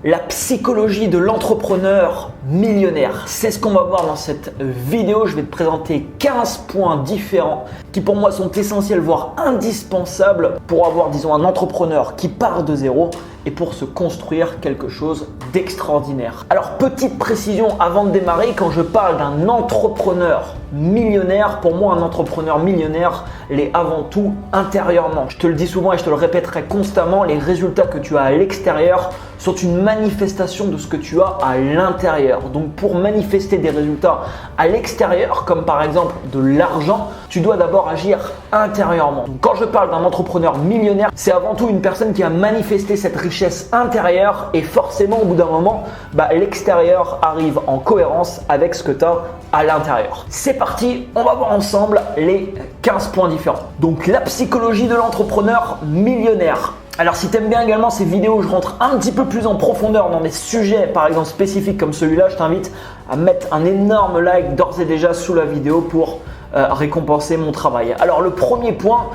La psychologie de l'entrepreneur millionnaire, c'est ce qu'on va voir dans cette vidéo. Je vais te présenter 15 points différents qui pour moi sont essentiels, voire indispensables pour avoir, disons, un entrepreneur qui part de zéro et pour se construire quelque chose d'extraordinaire. Alors, petite précision avant de démarrer, quand je parle d'un entrepreneur millionnaire, pour moi un entrepreneur millionnaire l'est avant tout intérieurement. Je te le dis souvent et je te le répéterai constamment, les résultats que tu as à l'extérieur sont une manifestation de ce que tu as à l'intérieur. Donc pour manifester des résultats à l'extérieur, comme par exemple de l'argent, tu dois d'abord agir intérieurement. Donc quand je parle d'un entrepreneur millionnaire, c'est avant tout une personne qui a manifesté cette richesse intérieure et forcément au bout d'un moment, l'extérieur arrive en cohérence avec ce que tu as à l'intérieur. C'est parti, on va voir ensemble les 15 points différents. Donc la psychologie de l'entrepreneur millionnaire. Alors si tu aimes bien également ces vidéos où je rentre un petit peu plus en profondeur dans des sujets par exemple spécifiques comme celui-là, je t'invite à mettre un énorme like d'ores et déjà sous la vidéo pour récompenser mon travail. Alors le premier point,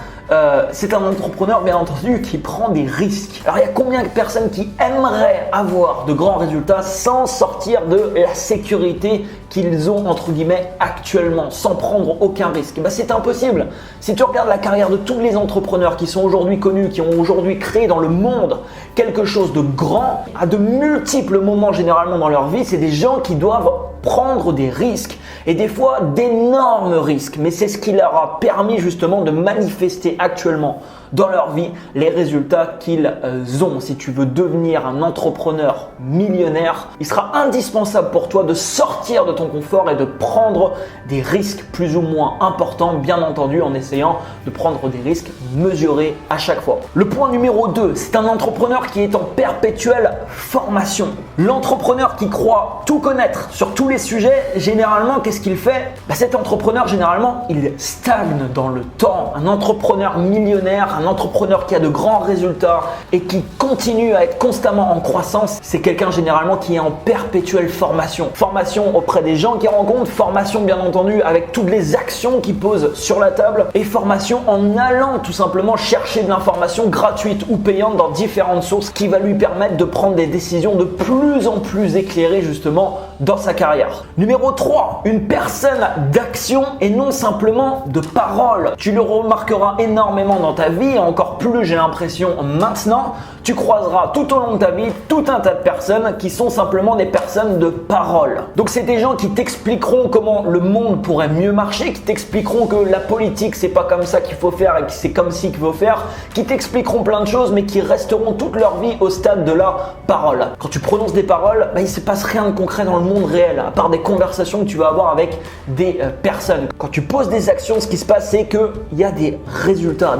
c'est un entrepreneur bien entendu qui prend des risques. Alors il y a combien de personnes qui aimeraient avoir de grands résultats sans sortir de la sécurité qu'ils ont entre guillemets actuellement, sans prendre aucun risque? C'est impossible. Si tu regardes la carrière de tous les entrepreneurs qui sont aujourd'hui connus, qui ont aujourd'hui créé dans le monde quelque chose de grand, à de multiples moments généralement dans leur vie, c'est des gens qui doivent prendre des risques et des fois d'énormes risques, mais c'est ce qui leur a permis justement de manifester actuellement dans leur vie les résultats qu'ils ont. Si tu veux devenir un entrepreneur millionnaire, il sera indispensable pour toi de sortir de ton confort et de prendre des risques plus ou moins importants, bien entendu en essayant de prendre des risques mesurés à chaque fois. Le point numéro 2, c'est un entrepreneur qui est en perpétuelle formation. L'entrepreneur qui croit tout connaître sur tous les sujets, généralement, qu'est-ce qu'il fait? Cet entrepreneur, généralement, il stagne dans le temps. Un entrepreneur millionnaire, un entrepreneur qui a de grands résultats et qui continue à être constamment en croissance, c'est quelqu'un généralement qui est en perpétuelle formation. Formation auprès des gens qu'il rencontre, formation bien entendu avec toutes les actions qu'il pose sur la table et formation en allant tout simplement chercher de l'information gratuite ou payante dans différentes sources qui va lui permettre de prendre des décisions de plus en plus éclairées justement dans sa carrière. Numéro 3, une personne d'action et non simplement de parole. Tu le remarqueras énormément dans ta vie, encore plus j'ai l'impression maintenant, tu croiseras tout au long de ta vie tout un tas de personnes qui sont simplement des personnes de parole. Donc c'est des gens qui t'expliqueront comment le monde pourrait mieux marcher, qui t'expliqueront que la politique c'est pas comme ça qu'il faut faire et que c'est comme ci qu'il faut faire, qui t'expliqueront plein de choses mais qui resteront toute leur vie au stade de la parole. Quand tu prononces des paroles, il se passe rien de concret dans le monde réel, à part des conversations que tu vas avoir avec des personnes. Quand tu poses des actions, ce qui se passe, c'est qu'il y a des résultats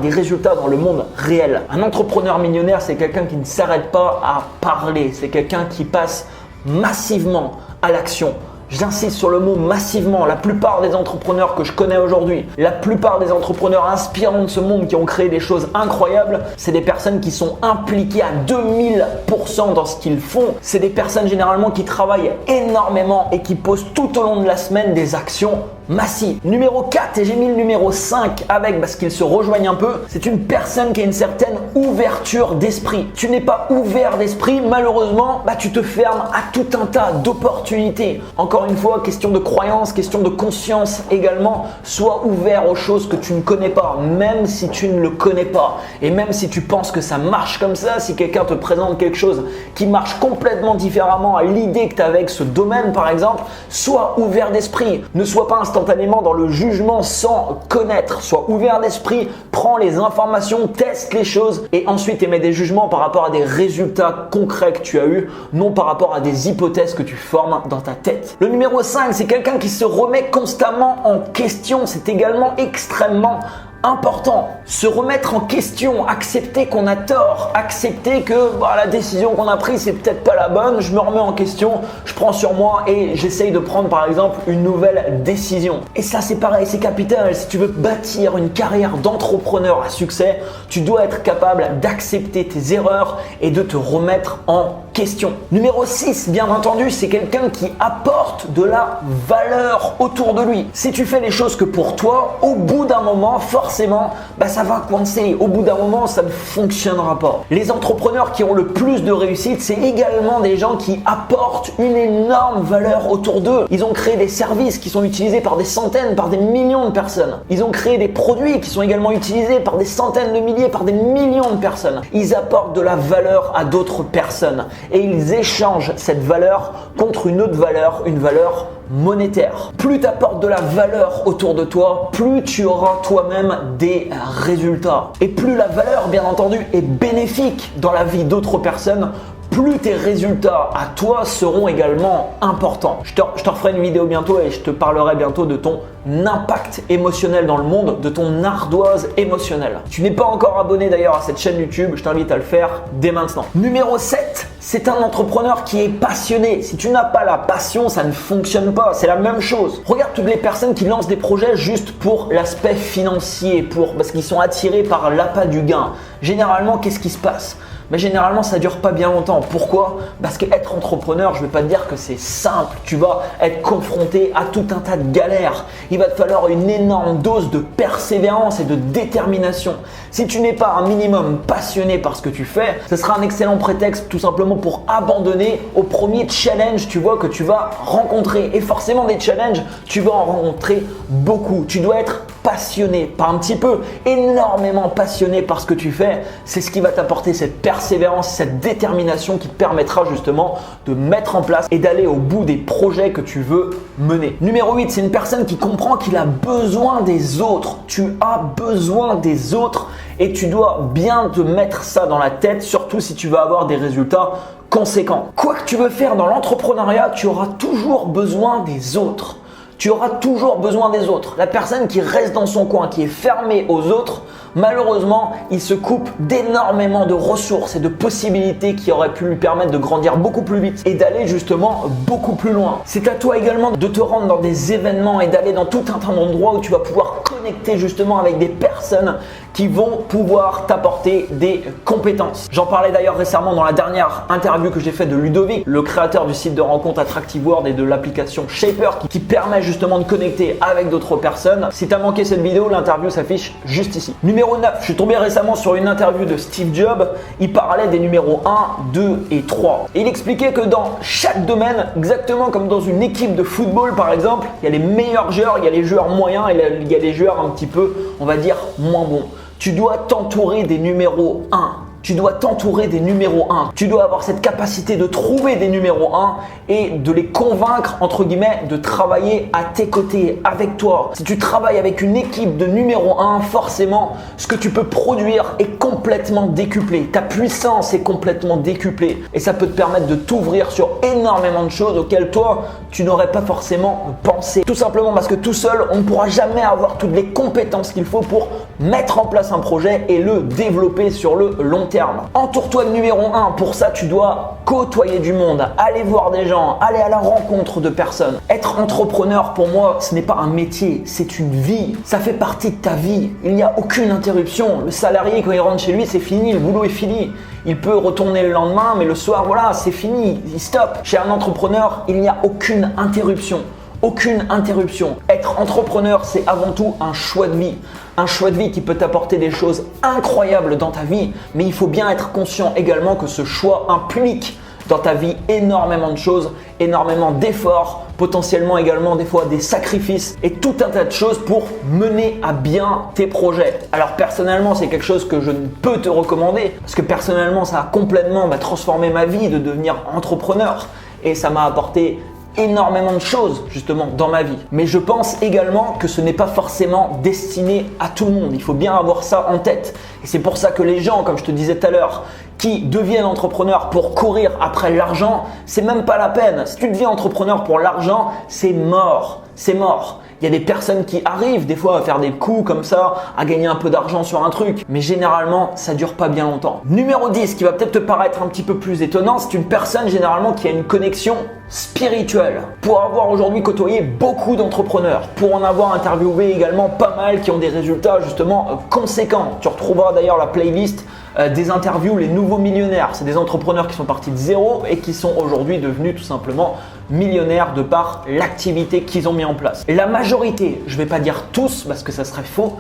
dans le monde réel. Un entrepreneur millionnaire, c'est quelqu'un qui ne s'arrête pas à parler, c'est quelqu'un qui passe massivement à l'action. J'insiste sur le mot massivement. La plupart des entrepreneurs que je connais aujourd'hui, la plupart des entrepreneurs inspirants de ce monde qui ont créé des choses incroyables, c'est des personnes qui sont impliquées à 2000% dans ce qu'ils font. C'est des personnes généralement qui travaillent énormément et qui posent tout au long de la semaine des actions massives. Numéro 4, et j'ai mis le numéro 5 avec parce qu'ils se rejoignent un peu, c'est une personne qui a une certaine ouverture d'esprit. Tu n'es pas ouvert d'esprit, malheureusement, tu te fermes à tout un tas d'opportunités. Encore une fois, question de croyance, question de conscience également. Sois ouvert aux choses que tu ne connais pas, même si tu ne le connais pas. Et même si tu penses que ça marche comme ça, si quelqu'un te présente quelque chose qui marche complètement différemment à l'idée que tu as avec ce domaine par exemple, sois ouvert d'esprit. Ne sois pas instantanément dans le jugement sans connaître. Sois ouvert d'esprit, prends les informations, teste les choses et ensuite émets des jugements par rapport à des résultats concrets que tu as eus, non par rapport à des hypothèses que tu formes dans ta tête. Le numéro 5, c'est quelqu'un qui se remet constamment en question. C'est également extrêmement important. Se remettre en question, accepter qu'on a tort, accepter que la décision qu'on a prise c'est peut-être pas la bonne, je me remets en question, je prends sur moi et j'essaye de prendre par exemple une nouvelle décision. Et ça c'est pareil, c'est capital. Si tu veux bâtir une carrière d'entrepreneur à succès, tu dois être capable d'accepter tes erreurs et de te remettre en question. Numéro 6, bien entendu, c'est quelqu'un qui apporte de la valeur autour de lui. Si tu fais les choses que pour toi, au bout d'un moment, forcément, ça va coincer. Au bout d'un moment, ça ne fonctionnera pas. Les entrepreneurs qui ont le plus de réussite, c'est également des gens qui apportent une énorme valeur autour d'eux. Ils ont créé des services qui sont utilisés par des centaines, par des millions de personnes. Ils ont créé des produits qui sont également utilisés par des centaines de milliers, par des millions de personnes. Ils apportent de la valeur à d'autres personnes et ils échangent cette valeur contre une autre valeur, une valeur monétaire. Plus tu apportes de la valeur autour de toi, plus tu auras toi-même des résultats. Et plus la valeur, bien entendu, est bénéfique dans la vie d'autres personnes, plus tes résultats à toi seront également importants. Je te referai une vidéo bientôt et je te parlerai bientôt de ton impact émotionnel dans le monde, de ton ardoise émotionnelle. Tu n'es pas encore abonné d'ailleurs à cette chaîne YouTube, je t'invite à le faire dès maintenant. Numéro 7, c'est un entrepreneur qui est passionné. Si tu n'as pas la passion, ça ne fonctionne pas. C'est la même chose. Regarde toutes les personnes qui lancent des projets juste pour l'aspect financier, parce qu'ils sont attirés par l'appât du gain. Généralement, qu'est-ce qui se passe ? Mais généralement, ça dure pas bien longtemps. Pourquoi ? Parce qu'être entrepreneur, je ne vais pas te dire que c'est simple. Tu vas être confronté à tout un tas de galères. Il va te falloir une énorme dose de persévérance et de détermination. Si tu n'es pas un minimum passionné par ce que tu fais, ce sera un excellent prétexte tout simplement pour abandonner au premier challenge, que tu vas rencontrer. Et forcément, des challenges, tu vas en rencontrer beaucoup. Tu dois être passionné, pas un petit peu, énormément passionné par ce que tu fais. C'est ce qui va t'apporter cette persévérance, cette détermination qui te permettra justement de mettre en place et d'aller au bout des projets que tu veux mener. Numéro 8, c'est une personne qui comprend qu'il a besoin des autres. Tu as besoin des autres et tu dois bien te mettre ça dans la tête, surtout si tu veux avoir des résultats conséquents. Quoi que tu veux faire dans l'entrepreneuriat, tu auras toujours besoin des autres. Tu auras toujours besoin des autres. La personne qui reste dans son coin, qui est fermée aux autres, malheureusement, il se coupe d'énormément de ressources et de possibilités qui auraient pu lui permettre de grandir beaucoup plus vite et d'aller justement beaucoup plus loin. C'est à toi également de te rendre dans des événements et d'aller dans tout un tas d'endroits où tu vas pouvoir connecter justement avec des personnes qui vont pouvoir t'apporter des compétences. J'en parlais d'ailleurs récemment dans la dernière interview que j'ai faite de Ludovic, le créateur du site de rencontre Attractive World et de l'application Shaper qui permet justement de connecter avec d'autres personnes. Si tu as manqué cette vidéo, l'interview s'affiche juste ici. Numéro 9, je suis tombé récemment sur une interview de Steve Jobs. Il parlait des numéros 1, 2 et 3. Il expliquait que dans chaque domaine, exactement comme dans une équipe de football par exemple, il y a les meilleurs joueurs, il y a les joueurs moyens et il y a les joueurs un petit peu, on va dire, moins bons. Tu dois t'entourer des numéros 1. Tu dois t'entourer des numéros 1. Tu dois avoir cette capacité de trouver des numéros 1 et de les convaincre, entre guillemets, de travailler à tes côtés, avec toi. Si tu travailles avec une équipe de numéro 1, forcément, ce que tu peux produire est complètement décuplé. Ta puissance est complètement décuplée. Et ça peut te permettre de t'ouvrir sur énormément de choses auxquelles toi, tu n'aurais pas forcément pensé. Tout simplement parce que tout seul, on ne pourra jamais avoir toutes les compétences qu'il faut pour mettre en place un projet et le développer sur le long terme. Entoure-toi de numéro 1. Pour ça, tu dois côtoyer du monde, aller voir des gens, aller à la rencontre de personnes. Être entrepreneur, pour moi, ce n'est pas un métier, c'est une vie. Ça fait partie de ta vie. Il n'y a aucune interruption. Le salarié, quand il rentre chez lui, c'est fini, le boulot est fini. Il peut retourner le lendemain, mais le soir, voilà, c'est fini, il stoppe. Chez un entrepreneur, il n'y a aucune interruption. Aucune interruption. Être entrepreneur, c'est avant tout un choix de vie. Un choix de vie qui peut t'apporter des choses incroyables dans ta vie, mais il faut bien être conscient également que ce choix implique dans ta vie énormément de choses, énormément d'efforts, potentiellement également des fois des sacrifices et tout un tas de choses pour mener à bien tes projets. Alors personnellement, c'est quelque chose que je ne peux te recommander parce que personnellement, ça a complètement transformé ma vie de devenir entrepreneur et ça m'a apporté énormément de choses justement dans ma vie. Mais je pense également que ce n'est pas forcément destiné à tout le monde. Il faut bien avoir ça en tête. Et c'est pour ça que les gens, comme je te disais tout à l'heure, qui deviennent entrepreneurs pour courir après l'argent, c'est même pas la peine. Si tu deviens entrepreneur pour l'argent, c'est mort. C'est mort. Il y a des personnes qui arrivent des fois à faire des coups comme ça, à gagner un peu d'argent sur un truc, mais généralement ça dure pas bien longtemps. Numéro 10, qui va peut-être te paraître un petit peu plus étonnant, c'est une personne généralement qui a une connexion spirituelle. Pour avoir aujourd'hui côtoyé beaucoup d'entrepreneurs, pour en avoir interviewé également pas mal qui ont des résultats justement conséquents. Tu retrouveras d'ailleurs la playlist des interviews, les nouveaux millionnaires. C'est des entrepreneurs qui sont partis de zéro et qui sont aujourd'hui devenus tout simplement millionnaires de par l'activité qu'ils ont mis en place. Et la majorité, je ne vais pas dire tous parce que ça serait faux,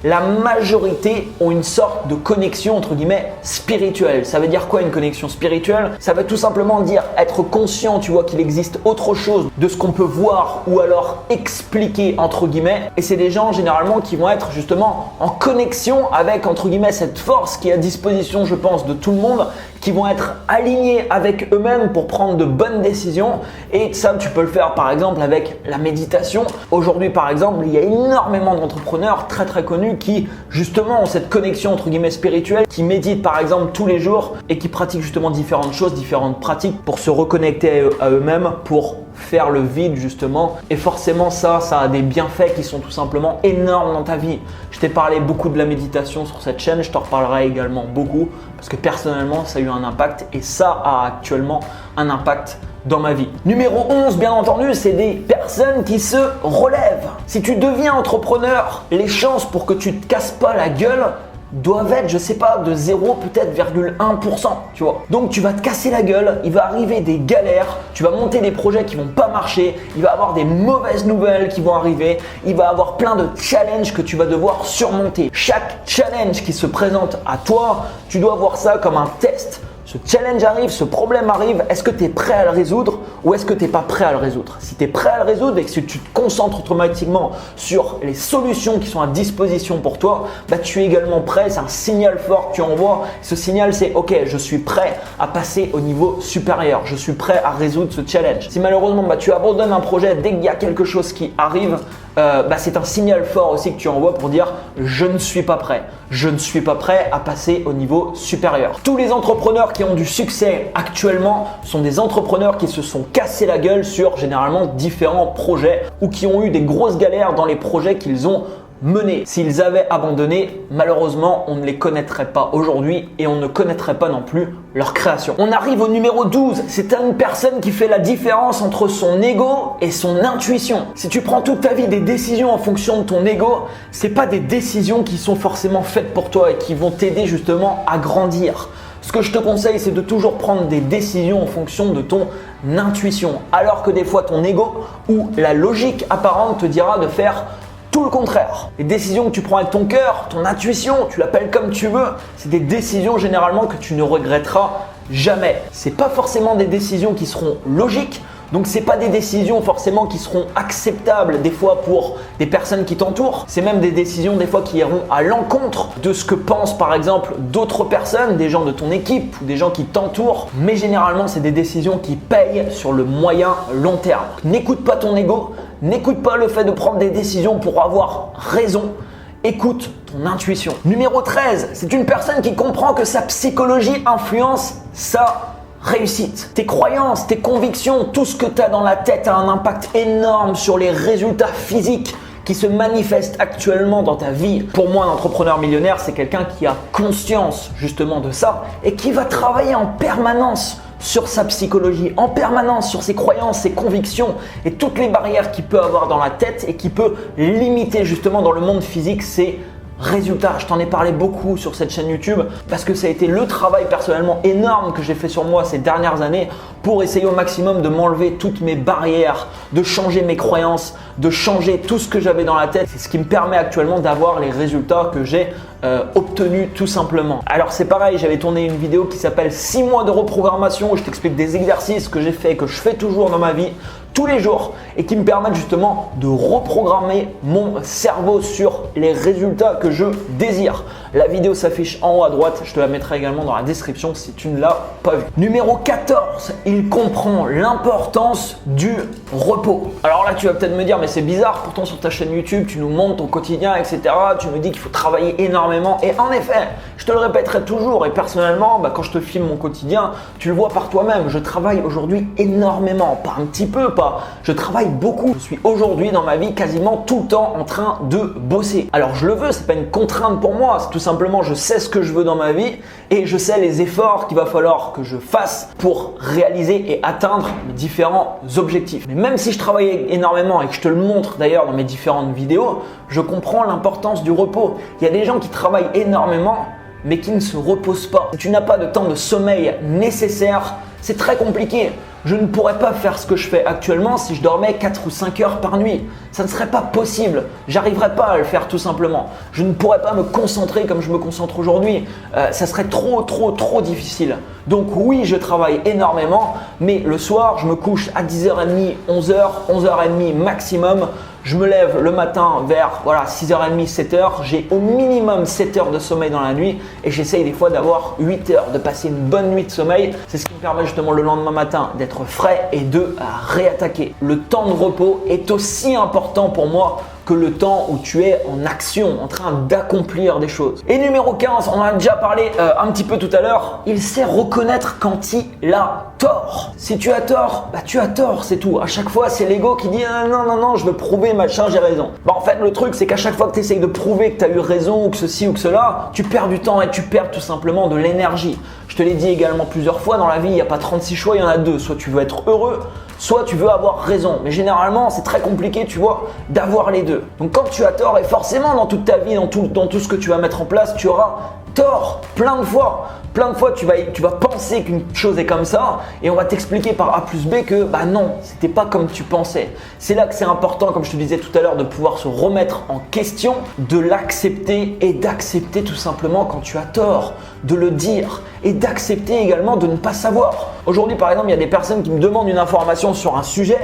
la majorité ont une sorte de connexion entre guillemets spirituelle. Ça veut dire quoi une connexion spirituelle? Ça veut tout simplement dire être conscient, tu vois, qu'il existe autre chose de ce qu'on peut voir ou alors expliquer entre guillemets. Et c'est des gens généralement qui vont être justement en connexion avec entre guillemets cette force qui est à disposition, je pense, de tout le monde, qui vont être alignés avec eux-mêmes pour prendre de bonnes décisions. Et ça, tu peux le faire par exemple avec la méditation. Aujourd'hui par exemple, il y a énormément d'entrepreneurs très connus qui justement ont cette connexion entre guillemets spirituelle, qui méditent par exemple tous les jours et qui pratiquent justement différentes choses, différentes pratiques pour se reconnecter à eux-mêmes, pour faire le vide justement. Et forcément ça a des bienfaits qui sont tout simplement énormes dans ta vie. Je t'ai parlé beaucoup de la méditation sur cette chaîne, je t'en reparlerai également beaucoup parce que personnellement ça a eu un impact et ça a actuellement un impact dans ma vie. Numéro 11, bien entendu, c'est des personnes qui se relèvent. Si tu deviens entrepreneur, les chances pour que tu te casses pas la gueule doivent être, je sais pas, de 0 peut-être 0,1%, tu vois. Donc tu vas te casser la gueule, il va arriver des galères, tu vas monter des projets qui vont pas marcher, il va y avoir des mauvaises nouvelles qui vont arriver, il va y avoir plein de challenges que tu vas devoir surmonter. Chaque challenge qui se présente à toi, tu dois voir ça comme un test. Ce challenge arrive, ce problème arrive, est-ce que tu es prêt à le résoudre ou est-ce que tu n'es pas prêt à le résoudre? Si tu es prêt à le résoudre et que si tu te concentres automatiquement sur les solutions qui sont à disposition pour toi, bah, tu es également prêt, c'est un signal fort que tu envoies. Ce signal, c'est ok, je suis prêt à passer au niveau supérieur, je suis prêt à résoudre ce challenge. Si malheureusement tu abandonnes un projet dès qu'il y a quelque chose qui arrive, c'est un signal fort aussi que tu envoies pour dire je ne suis pas prêt. Je ne suis pas prêt à passer au niveau supérieur. Tous les entrepreneurs qui ont du succès actuellement sont des entrepreneurs qui se sont cassés la gueule sur généralement différents projets ou qui ont eu des grosses galères dans les projets qu'ils ont menés. S'ils avaient abandonné, malheureusement, on ne les connaîtrait pas aujourd'hui et on ne connaîtrait pas non plus leur création. On arrive au numéro 12. C'est une personne qui fait la différence entre son ego et son intuition. Si tu prends toute ta vie des décisions en fonction de ton ego, c'est pas des décisions qui sont forcément faites pour toi et qui vont t'aider justement à grandir. Ce que je te conseille, c'est de toujours prendre des décisions en fonction de ton intuition, alors que des fois ton ego ou la logique apparente te dira de faire tout le contraire. Les décisions que tu prends avec ton cœur, ton intuition, tu l'appelles comme tu veux, c'est des décisions généralement que tu ne regretteras jamais. C'est pas forcément des décisions qui seront logiques, donc c'est pas des décisions forcément qui seront acceptables des fois pour des personnes qui t'entourent. C'est même des décisions des fois qui iront à l'encontre de ce que pensent par exemple d'autres personnes, des gens de ton équipe ou des gens qui t'entourent. Mais généralement c'est des décisions qui payent sur le moyen long terme. N'écoute pas ton ego, n'écoute pas le fait de prendre des décisions pour avoir raison. Écoute ton intuition. Numéro 13, c'est une personne qui comprend que sa psychologie influence sa réussite. Tes croyances, tes convictions, tout ce que tu as dans la tête a un impact énorme sur les résultats physiques qui se manifestent actuellement dans ta vie. Pour moi, un entrepreneur millionnaire, c'est quelqu'un qui a conscience justement de ça et qui va travailler en permanence sur sa psychologie, en permanence sur ses croyances, ses convictions et toutes les barrières qu'il peut avoir dans la tête et qui peut limiter justement dans le monde physique ses résultats. Je t'en ai parlé beaucoup sur cette chaîne YouTube parce que ça a été le travail personnellement énorme que j'ai fait sur moi ces dernières années pour essayer au maximum de m'enlever toutes mes barrières, de changer mes croyances, de changer tout ce que j'avais dans la tête. C'est ce qui me permet actuellement d'avoir les résultats que j'ai obtenus tout simplement. Alors c'est pareil, j'avais tourné une vidéo qui s'appelle 6 mois de reprogrammation où je t'explique des exercices que j'ai fait, que je fais toujours dans ma vie tous les jours et qui me permettent justement de reprogrammer mon cerveau sur les résultats que je désire. La vidéo s'affiche en haut à droite, je te la mettrai également dans la description si tu ne l'as pas vue. Numéro 14, il comprend l'importance du repos. Alors là tu vas peut-être me dire mais c'est bizarre, pourtant sur ta chaîne YouTube tu nous montres ton quotidien etc. Tu me dis qu'il faut travailler énormément et en effet, je te le répéterai toujours et personnellement quand je te filme mon quotidien, tu le vois par toi-même, je travaille aujourd'hui énormément, pas un petit peu, je travaille beaucoup. Je suis aujourd'hui dans ma vie quasiment tout le temps en train de bosser. Alors je le veux, c'est pas une contrainte pour moi, c'est tout simplement je sais ce que je veux dans ma vie et je sais les efforts qu'il va falloir que je fasse pour réaliser et atteindre mes différents objectifs. Mais même si je travaille énormément et que je te le montre d'ailleurs dans mes différentes vidéos, je comprends l'importance du repos. Il y a des gens qui travaillent énormément mais qui ne se repose pas. Si tu n'as pas de temps de sommeil nécessaire, c'est très compliqué. Je ne pourrais pas faire ce que je fais actuellement si je dormais 4 ou 5 heures par nuit. Ça ne serait pas possible. J'arriverais pas à le faire tout simplement. Je ne pourrais pas me concentrer comme je me concentre aujourd'hui. Ça serait trop difficile. Donc oui, je travaille énormément, mais le soir, je me couche à 10h30, 11h, 11h30 maximum. Je me lève le matin vers 6h30, 7h. J'ai au minimum 7 heures de sommeil dans la nuit et j'essaye des fois d'avoir 8 heures, de passer une bonne nuit de sommeil. C'est ce qui me permet justement le lendemain matin d'être frais et de réattaquer. Le temps de repos est aussi important pour moi que le temps où tu es en action, en train d'accomplir des choses. Et numéro 15, on en a déjà parlé un petit peu tout à l'heure, il sait reconnaître quand il a tort. Si tu as tort, tu as tort, c'est tout. À chaque fois, c'est l'ego qui dit non, je veux prouver, machin, j'ai raison. En fait, le truc, c'est qu'à chaque fois que tu essayes de prouver que tu as eu raison ou que ceci ou que cela, tu perds du temps et tu perds tout simplement de l'énergie. Je te l'ai dit également plusieurs fois, dans la vie, il n'y a pas 36 choix, il y en a 2. Soit tu veux être heureux, soit tu veux avoir raison. Mais généralement, c'est très compliqué, tu vois, d'avoir les deux. Donc quand tu as tort, et forcément dans toute ta vie, dans tout ce que tu vas mettre en place, tu auras tort plein de fois. Plein de fois, tu vas penser qu'une chose est comme ça et on va t'expliquer par A plus B que non, c'était pas comme tu pensais. C'est là que c'est important, comme je te disais tout à l'heure, de pouvoir se remettre en question, de l'accepter et d'accepter tout simplement quand tu as tort, de le dire et d'accepter également de ne pas savoir. Aujourd'hui, par exemple, il y a des personnes qui me demandent une information sur un sujet.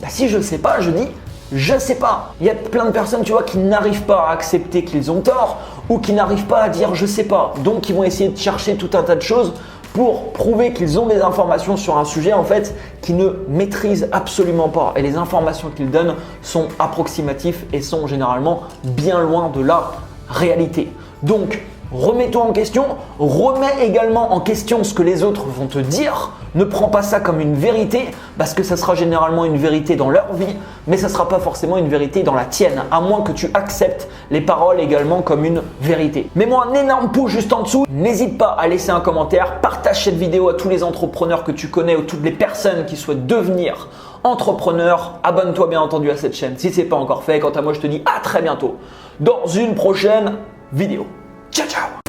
Si je ne sais pas, je dis je sais pas. Il y a plein de personnes, tu vois, qui n'arrivent pas à accepter qu'ils ont tort ou qui n'arrivent pas à dire je sais pas. Donc, ils vont essayer de chercher tout un tas de choses pour prouver qu'ils ont des informations sur un sujet en fait qu'ils ne maîtrisent absolument pas. Et les informations qu'ils donnent sont approximatives et sont généralement bien loin de la réalité. Donc, remets-toi en question, remets également en question ce que les autres vont te dire. Ne prends pas ça comme une vérité parce que ça sera généralement une vérité dans leur vie, mais ça ne sera pas forcément une vérité dans la tienne, à moins que tu acceptes les paroles également comme une vérité. Mets-moi un énorme pouce juste en dessous. N'hésite pas à laisser un commentaire, partage cette vidéo à tous les entrepreneurs que tu connais ou toutes les personnes qui souhaitent devenir entrepreneurs. Abonne-toi bien entendu à cette chaîne si ce n'est pas encore fait. Quant à moi, je te dis à très bientôt dans une prochaine vidéo. Ciao, ciao!